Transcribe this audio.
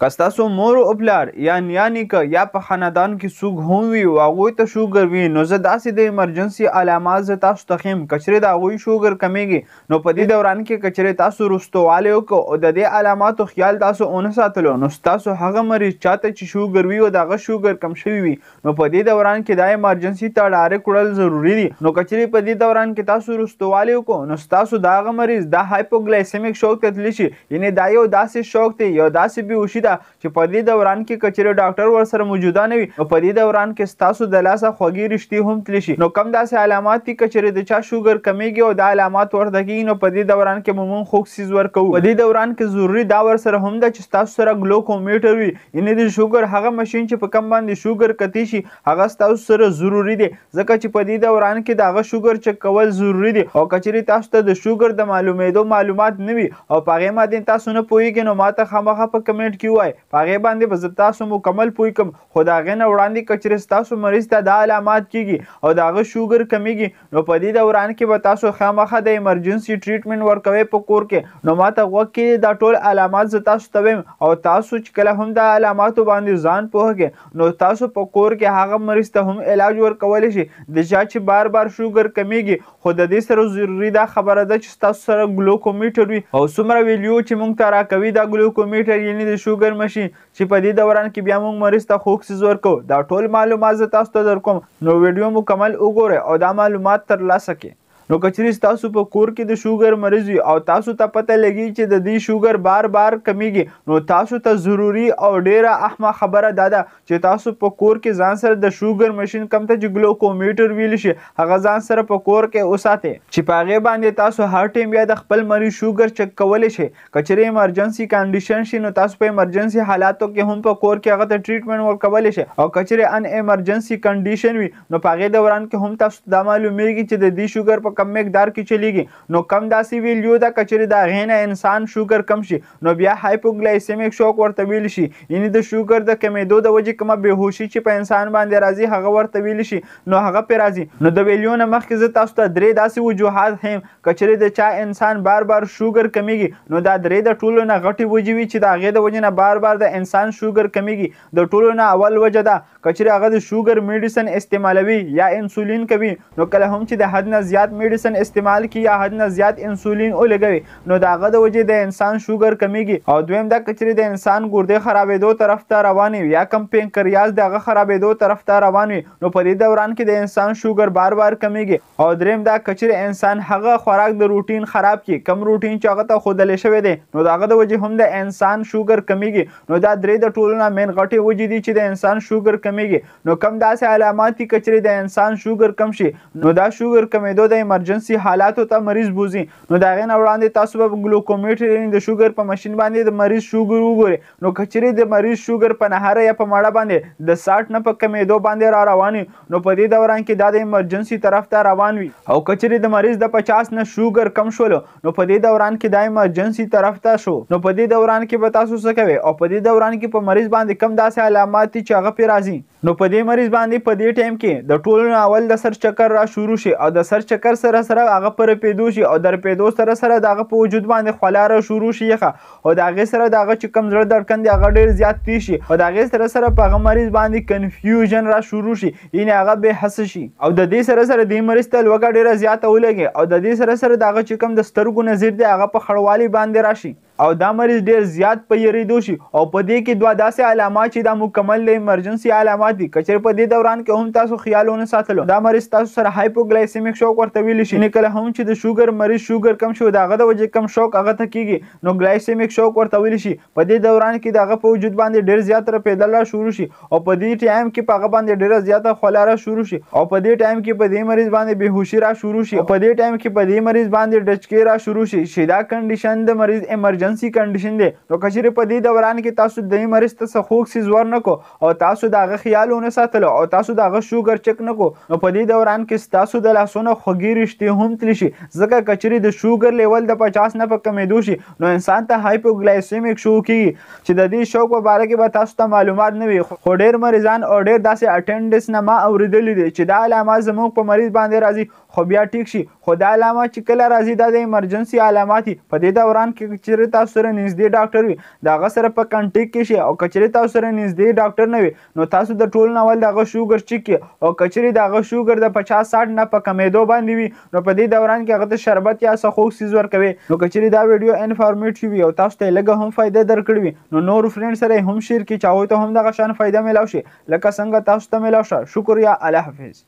که ستاسو مور او پلار یا نیا نیکه یا په خاندان کې څوک هم وي او هغوی ته شوګر وي نو زه داسې د ایمرجنسي علامات زه تاسو ته ښیم که چېرې د هغوی شوګر کمیږي نو په دې دوران کې که چېرې تاسو رستوالی وکړو او د دې علاماتو خیال تاسو ونه ساتلو نو ستاسو هغه مریض چاته چې شوګر وي او د هغه شوګر کم شوي وي نو په دې دوران کې دا ایمرجنسي ته ډارک وړل ضروري دي نو که چېرې په دې دوران کې تاسو رستوالی وکړو نو ستاسو د هغه مریض دا هایپوګلایسیمیک شوک ته تللی شي یعنې دا یو داسې شوک دی یو داسې بېهوشي ده چې په دې دوران کې که چېرې ډاکټر ورسره موجوده نه وي نو په دې دوران کې ستاسو د لاسه خوږې رشتې هم تللی شي نو کم داسې علامات دي که چېرې د چا شوګر کمیږي او دا علامات ورته کېږي نو په دې دوران کې به موږ خوږ څیز ورکوو په دې دوران کې ضروري دا ورسره هم ده چې ستاسو سره ګلوکومیټر وي یعنې د شوګر هغه مشین چې په کم باندې شوګر کتی شي هغه ستاسو سره ضروري دی ځکه چې په دې دوران کې د هغه شوګر چک کول ضروري دی او که چېرې تاسو ته د شوګر د معلومېدو معلومات نه وي او په هغې باندې تاسو نه پوهېږئ نو ما ته خامخا په کمنټ کې ووایئ په هغې باندې به زه تاسو مکمل پوه کړم خو د هغې نه وړاندې که چېرې ستاسو مریض ته دا علامات کېږي او د هغه شوګر کمیږي نو په دې دوران کې به تاسو خامخا د ایمرجنسي ټریټمنټ ورکوئ په کور کې نو ما ته غوږ کې دا ټول علامات زه تاسو ته وایم او تاسو چې کله هم د علاماتو باندې ځان پوه کړئ نو تاسو په کور کې هغه مریض ته هم علاج ورکولی شي د چا چې بار بار شوګر کمیږي خو د دې سره ضروري دا خبره ده چې ستاسو سره ګلوکومیټر وي او څومره ویلیو چې موږ ته راکوي دا ګلوکومیټر یعنې د شوګر مشین چې په دې دوران کې بیا موږ مریض ته خوږ څیز ورکوو دا ټول معلومات زه تاسو ته درکوم نو ویډیو مکمل وګورئ او دا معلومات ترلاسه کړئ نو که چېرې ستاسو په کور کې د شوګر مریض وي او تاسو ته پته لګي چې د دې شوګر بار بار کمیږي نو تاسو ته ضروري او ډیره اهمه خبره دا ده چې تاسو په کور کې ځان سره د شوګر مشین کم ته چې ګلوکومیټر ویلی شي هغه ځان سره په کور کې وساتئ چې په هغې باندې تاسو هر ټایم بیا د خپل مریض شوګر چک کولی شئ که چېرې ایمرجنسي کنډیشن شي نو تاسو په ایمرجنسي حالاتو کې هم په کور کې هغه ته ټریټمنټ ورکولی شئ او که چېرې ان ایمرجنسي کنډیشن وي نو په هغې دوران کې هم تاسو دا معلومیږي چې د دې شوګر په کم مقدار کې چلیږي نو کم داسې ویلیو ده که چېرې د هغې نه انسان شوګر کم شي نو بیا هایپوګلایسیمیک شوک ورته ویلی شي یعنې د شوګر د کمیدو د وجې کومه بېهوشي چې په انسان باندې راځي هغه ورته ویلی شي نو هغه پرې راځي نو د ویلیو نه مخکې زه تاسو ته درې داسې وجوهات ښیم که چېرې د چا انسان بار بار شوګر کمیږي نو دا درې د ټولو نه غټې وجې وي چې د هغې د وجې نه بار بار د انسان شوګر کمیږي د ټولو نه اول وجه ده که چېرې هغه د شوګر میډیسن استعمالوي یا انسولین کوي نو کله هم چې د حد نه زیات میډیسن استعمال کی یا حد نه زیات انسولین ولګوي نو د هغه د وجې د انسان شوګر کمیږي او دویم دا که چېرې د انسان ګردې خرابېدو طرف ته روان وي یا کم پینکریاس د هغه خرابېدو طرف ته روان وي نو په دې دوران کې د انسان شوګر بار بار کمیږي او دریم دا که چېرې انسان هغه خوراک د روټین خراب کړي کم روټین چې هغه ته ښودلی شوی دی نو د هغه د وجې هم د انسان شوګر کمیږي نو دا درې د ټولو نه مین غټې وجې دي چې د انسان شوګر کمیږي نو کم داسې علامات دي که چېرې د انسان شوګر کم شي نو دا شوګر کمیدو د ایمرجنسي حالاتو ته مریض بوزي نو د هغې نه وړاندې تاسو به ګلوکومیټر یعنې د شوګر په مشین باندې د مریض شوګر وګورئ نو که چېرې د مریض شوګر په نهاره یا په مړه باندې د 60 نه په کمیدو باندې را روان وي نو په دې دوران کې دا د ایمرجنسي طرف ته روان وي او که چېرې د مریض د 50 نه شوګر کم شولو نو په دې دوران کې دا ایمرجنسي طرف ته شو نو په دې دوران کې به تاسو څه کوئ او په دې دوران کې په مریض باندې کم داسې علامات دي چې هغه پرې راځي نو په دې مریض باندې په دې ټایم کې د ټولو نه اول د سر چکر را شروع شي او د سر چکر سره سره هغه په رپېدو شي او د رپېدو سره سره د هغه په وجود باندې خوله را شروع شي یخه او د هغې سره د هغه چې کوم زړه دړکن دی هغه ډېر زیات تېز شي او د هغې سره سره په هغه مریض باندې کنفیوژن را شروع شي یعنې هغه بې حسه شي او د دې سره سره دې مریض ته لوږه ډېره زیاته ولګي او د دې سره سره د هغه چې کوم د سترګو نظر دی هغه په خړوالي باندې راشي او دا مریض ډېر زیات په یریدو شي او په دې کې دوه داسې علامات چې دا مکمل د ایمرجنسي علامات دي که چېرې په دې دوران کې هم تاسو خیال ونه ساتلو دا مریض تاسو سره هایپوګلایسیمیک شوک ورته ویلی شي کله هم چې د شوګر مریض شوګر کم شو د هغه د وجې کم شوک هغه ته کېږي نو ګلایسیمیک شوک ورته ویلی شي په دې دوران کې د هغه په وجود باندې ډېر زیات رپېدل را شروع شي او په دې ټایم کې په هغه باندې ډېره زیاته خوله را شروع شي او په دې ټایم کې په دې مریض باندې بېهوشي را شروع شي او په دې ټایم کې په دې مریض باندې ډچکې را شروع شي چې دا کنډیشن د مریض ایمرجنسي کنډیشن دی نو که چېرې په دې دوران کې تاسو د دې مریض ته څه خوږ څیز ورنکړو او تاسو د هغه خیال ونه ساتلو او تاسو د هغه شوګر چک نه کړو نو په دې دوران کې ستاسو د لاسونو خوږې رشتې هم تللی شي ځکه که چېرې د شوګر لیول د 50 نه په کمېدو شي نو انسان ته هایپوګلایسیمیک شو کېږي چې د دې شوک په باره کې به تاسو ته معلومات نه وي خو ډېر مریضان او ډېر داسې اټینډنس نه ما اورېدلي دي چې دا علامات زموږ په مریض باندې راځي خو بیا ټیک شي. خو دا علامات چې کله راځي دا د ایمرجنسي علامات دي. په دې دوران کې که چیرې تاسو سره نږدې ډاکټر وي د هغه سره په کنټیکټ کې شي، او که چیرې تاسو سره نږدې ډاکټر نه وي نو تاسو د ټول نه اول د هغه شوګر چیک کړئ، او که چیرې د هغه شوګر د 50-60 نه په کمیدو باندې وي نو په دې دوران کې هغه ته شربت یا څه خوږ څیز ورکوي. نو که چیرې دا ویډیو انفارمیټیو وي او تاسو ته لږه هم فایده درکړې وي نو نور فرند سره هم شیر کړئ چې هغوی ته هم دغه شان فایده میلاو شي لکه څنګه تاسو ته میلاو شه. شکریه. الله حافظ.